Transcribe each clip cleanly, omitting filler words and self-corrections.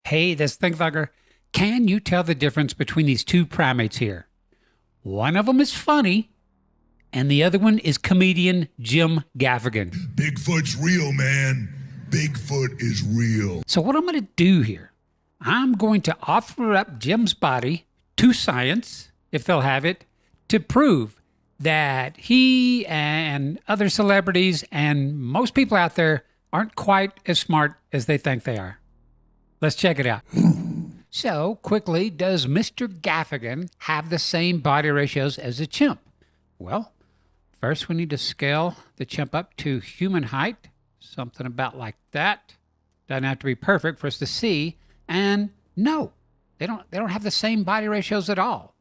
Hey, this ThinkerThunker. Can you tell the difference between these two primates here? One of them is funny, and the other one is comedian Jim Gaffigan. Bigfoot's real, man. Bigfoot is real. So what I'm going to do here, I'm going to offer up Jim's body to science, if they'll have it, to prove that he and other celebrities and most people out there aren't quite as smart as they think they are. Let's check it out. So, quickly, does Mr. Gaffigan have the same body ratios as a chimp? Well, first we need to scale the chimp up to human height, something about like that. Doesn't have to be perfect for us to see. And no, they don't have the same body ratios at all.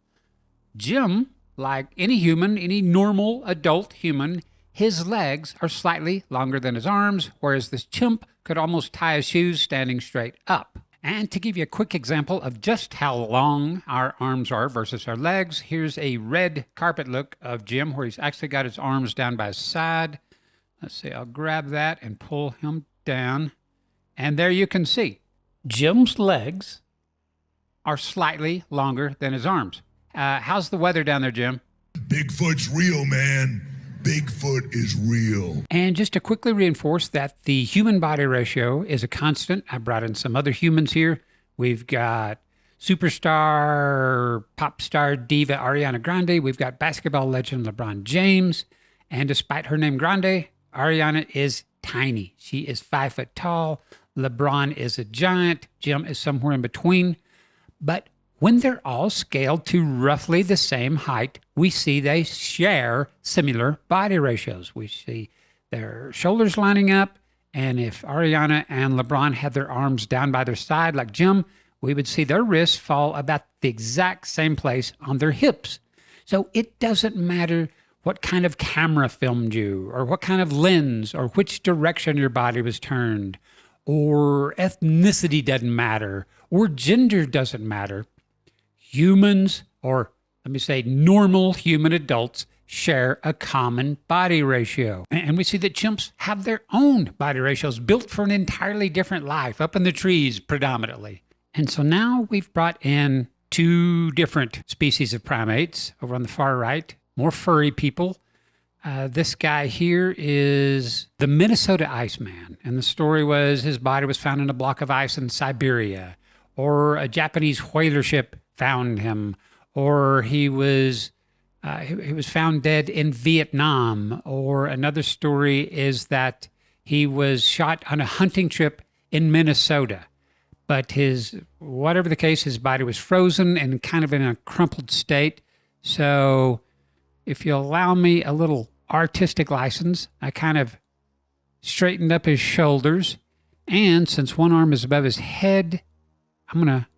Jim, like any human, any normal adult human, his legs are slightly longer than his arms, whereas this chimp could almost tie his shoes standing straight up. And to give you a quick example of just how long our arms are versus our legs, here's a red carpet look of Jim where he's actually got his arms down by his side. Let's see, I'll grab that and pull him down. And there you can see, Jim's legs are slightly longer than his arms. How's the weather down there, Jim? Bigfoot's real, man. Bigfoot is real. And just to quickly reinforce that the human body ratio is a constant, I brought in some other humans here. We've got superstar, pop star diva Ariana Grande. We've got basketball legend LeBron James. And despite her name Grande, Ariana is tiny. She is 5 foot tall. LeBron is a giant. Jim is somewhere in between. But when they're all scaled to roughly the same height, we see they share similar body ratios. We see their shoulders lining up, and if Ariana and LeBron had their arms down by their side like Jim, we would see their wrists fall about the exact same place on their hips. So it doesn't matter what kind of camera filmed you, or what kind of lens, or which direction your body was turned, or ethnicity doesn't matter, or gender doesn't matter. Humans, or let me say normal human adults, share a common body ratio. And we see that chimps have their own body ratios built for an entirely different life, up in the trees predominantly. And so now we've brought in two different species of primates over on the far right, more furry people. This guy here is the Minnesota Iceman. And the story was his body was found in a block of ice in Siberia, or a Japanese whaler ship found him, or he was found dead in Vietnam, or another story is that he was shot on a hunting trip in Minnesota. But whatever the case, his body was frozen and kind of in a crumpled state. So if you allow me a little artistic license, I kind of straightened up his shoulders. And since one arm is above his head, I'm going to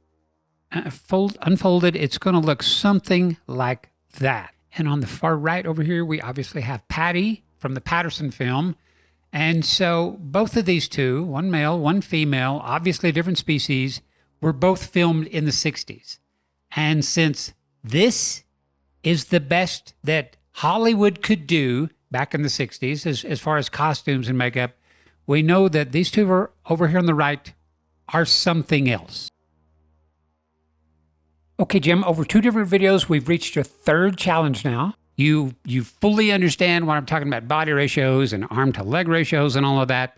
unfolded, it's going to look something like that. And on the far right over here, we obviously have Patty from the Patterson film. And so both of these two, one male, one female, obviously different species, were both filmed in the 60s. And since this is the best that Hollywood could do back in the 60s, as far as costumes and makeup, we know that these two are over here on the right are something else. Okay, Jim, over 2 different videos, we've reached your 3rd challenge now. You fully understand what I'm talking about, body ratios and arm to leg ratios and all of that.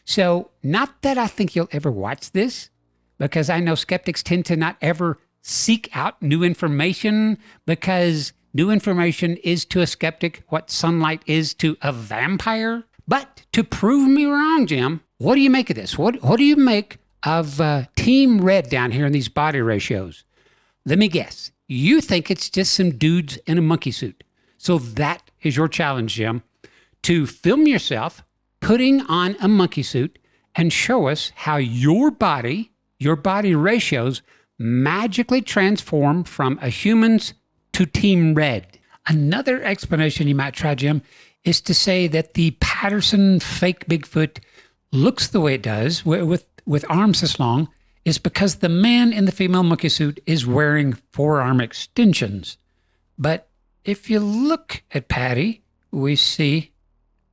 So not that I think you'll ever watch this, because I know skeptics tend to not ever seek out new information, because new information is to a skeptic what sunlight is to a vampire. But to prove me wrong, Jim, what do you make of this? What do you make of Team Red down here in these body ratios? Let me guess. You think it's just some dudes in a monkey suit. So that is your challenge, Jim, to film yourself putting on a monkey suit and show us how your body ratios magically transform from a human's to Team Red. Another explanation you might try, Jim, is to say that the Patterson fake Bigfoot looks the way it does with arms this long is because the man in the female monkey suit is wearing forearm extensions. But if you look at Patty, we see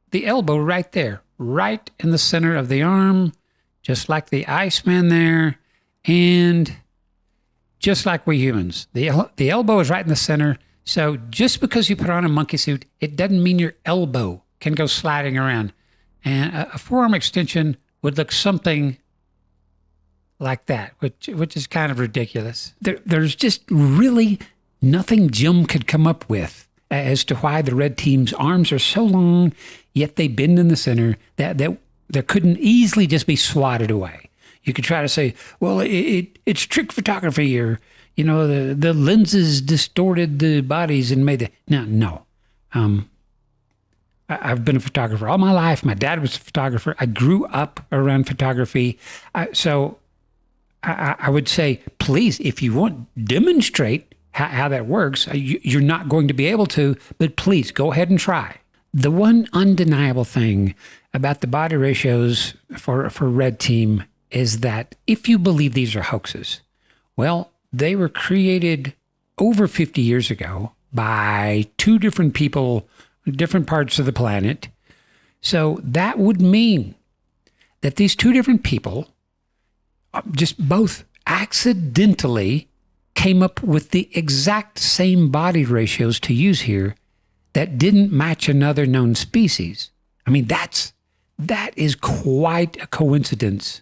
the elbow right there, right in the center of the arm, just like the Iceman there. And just like we humans, the elbow is right in the center. So just because you put on a monkey suit, it doesn't mean your elbow can go sliding around. And a forearm extension would look something like that, which is kind of ridiculous. There's just really nothing Jim could come up with as to why the red team's arms are so long, yet they bend in the center, that couldn't easily just be swatted away. You could try to say, well, it's trick photography, or, the lenses distorted the bodies and made no. I've been a photographer all my life. My dad was a photographer. I grew up around photography. So I would say, please, if you want, demonstrate how that works. You're not going to be able to, but please go ahead and try. The one undeniable thing about the body ratios for red team is that if you believe these are hoaxes, well, they were created over 50 years ago by two different people, different parts of the planet. So that would mean that these two different people just both accidentally came up with the exact same body ratios to use here that didn't match another known species. I mean, that is quite a coincidence.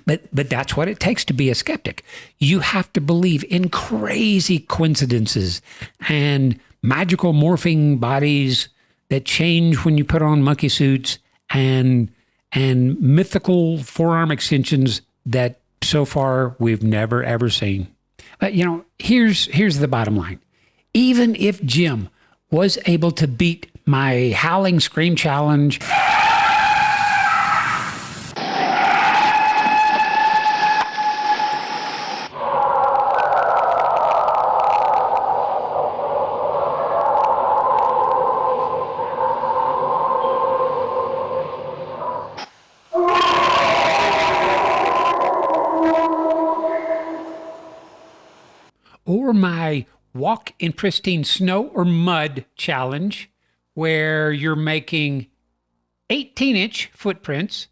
But that's what it takes to be a skeptic. You have to believe in crazy coincidences and magical morphing bodies that change when you put on monkey suits, and mythical forearm extensions that so far we've never ever seen. But here's the bottom line. Even if Jim was able to beat my howling scream challenge, or my walk in pristine snow or mud challenge, where you're making 18-inch footprints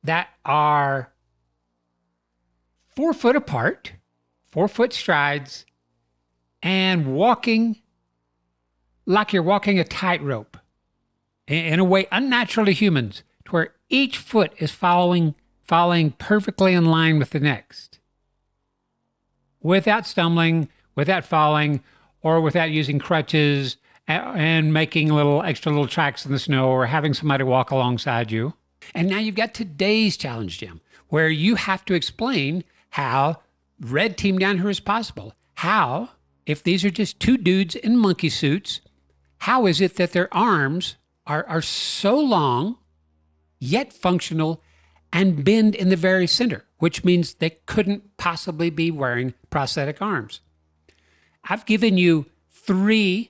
that are 4 foot apart, 4 foot strides, and walking like you're walking a tightrope in a way unnatural to humans, to where each foot is falling perfectly in line with the next, without stumbling, without falling, or without using crutches and making extra little tracks in the snow, or having somebody walk alongside you. And now you've got today's challenge, Jim, where you have to explain how red team down here is possible. How, if these are just two dudes in monkey suits, how is it that their arms are so long, yet functional, and bend in the very center, which means they couldn't possibly be wearing prosthetic arms? I've given you 3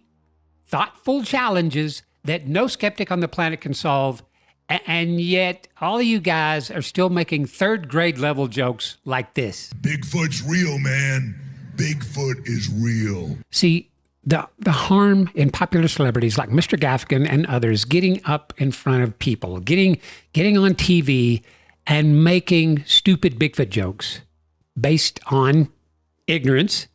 thoughtful challenges that no skeptic on the planet can solve, and yet all of you guys are still making 3rd grade level jokes like this. Bigfoot's real, man. Bigfoot is real. See, the harm in popular celebrities like Mr. Gaffigan and others getting up in front of people, getting on TV and making stupid Bigfoot jokes based on ignorance,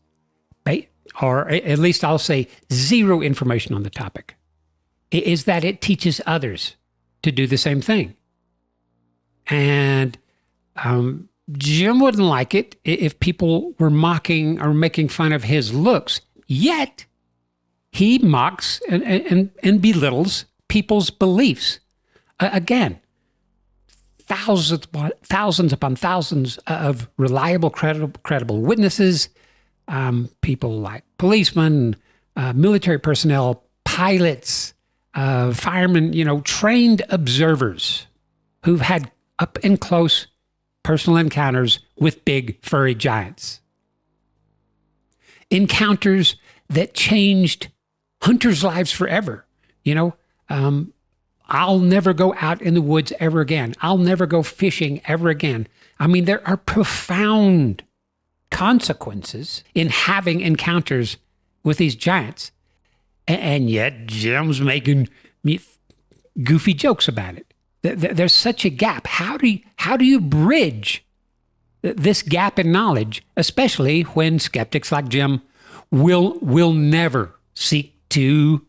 or at least I'll say zero information on the topic, is that it teaches others to do the same thing. And Jim wouldn't like it if people were mocking or making fun of his looks, yet he mocks and belittles people's beliefs. Again, thousands upon thousands of reliable, credible witnesses, people like policemen, military personnel, pilots, firemen, trained observers who've had up and close personal encounters with big furry giants. Encounters that changed hunters' lives forever. I'll never go out in the woods ever again. I'll never go fishing ever again. I mean, there are profound consequences in having encounters with these giants. And yet Jim's making goofy jokes about it. There's such a gap. How do you bridge this gap in knowledge, especially when skeptics like Jim will never seek to,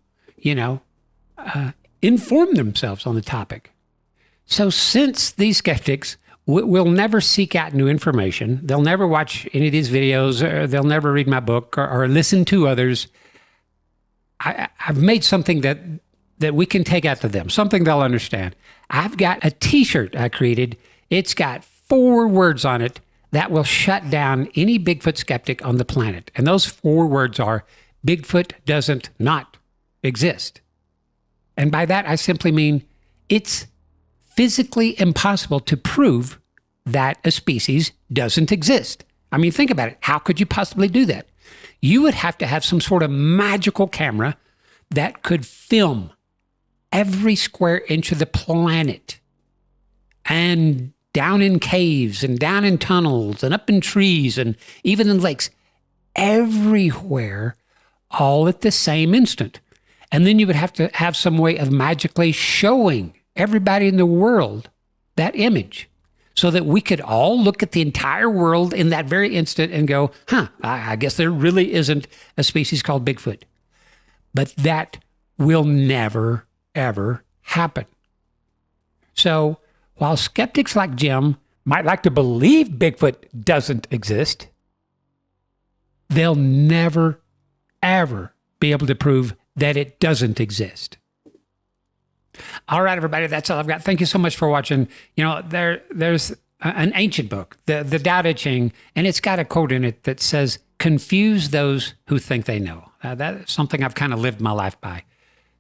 inform themselves on the topic. So since these skeptics will never seek out new information, they'll never watch any of these videos, or they'll never read my book or listen to others, I've made something that we can take out to them, something they'll understand. I've got a t-shirt I created. It's got 4 words on it that will shut down any Bigfoot skeptic on the planet. And those 4 words are, Bigfoot doesn't not exist. And by that, I simply mean it's physically impossible to prove that a species doesn't exist. I mean, think about it. How could you possibly do that? You would have to have some sort of magical camera that could film every square inch of the planet, and down in caves and down in tunnels and up in trees and even in lakes, everywhere, all at the same instant. And then you would have to have some way of magically showing everybody in the world that image so that we could all look at the entire world in that very instant and go, I guess there really isn't a species called Bigfoot. But that will never, ever happen. So while skeptics like Jim might like to believe Bigfoot doesn't exist, they'll never, ever be able to prove that it doesn't exist. All right, everybody, that's all I've got. Thank you so much for watching. There's an ancient book, the Tao Te Ching, and it's got a quote in it that says, confuse those who think they know. That's something I've kind of lived my life by.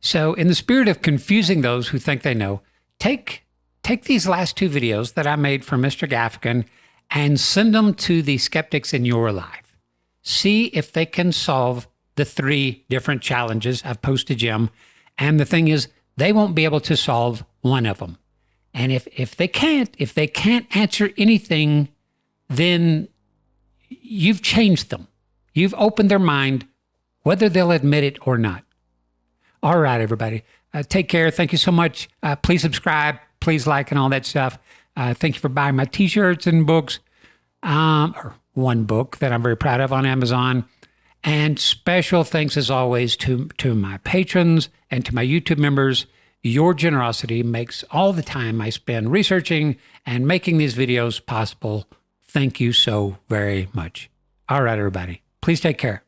So in the spirit of confusing those who think they know, take these last 2 videos that I made for Mr. Gaffigan and send them to the skeptics in your life. See if they can solve the 3 different challenges I've posed to Jim. And the thing is, they won't be able to solve one of them. And if they can't answer anything, then you've changed them. You've opened their mind, whether they'll admit it or not. All right, everybody. Take care. Thank you so much. Please subscribe. Please like and all that stuff. Thank you for buying my t-shirts and books. Or one book that I'm very proud of on Amazon. And special thanks, as always, to my patrons and to my YouTube members. Your generosity makes all the time I spend researching and making these videos possible. Thank you so very much. All right, everybody. Please take care.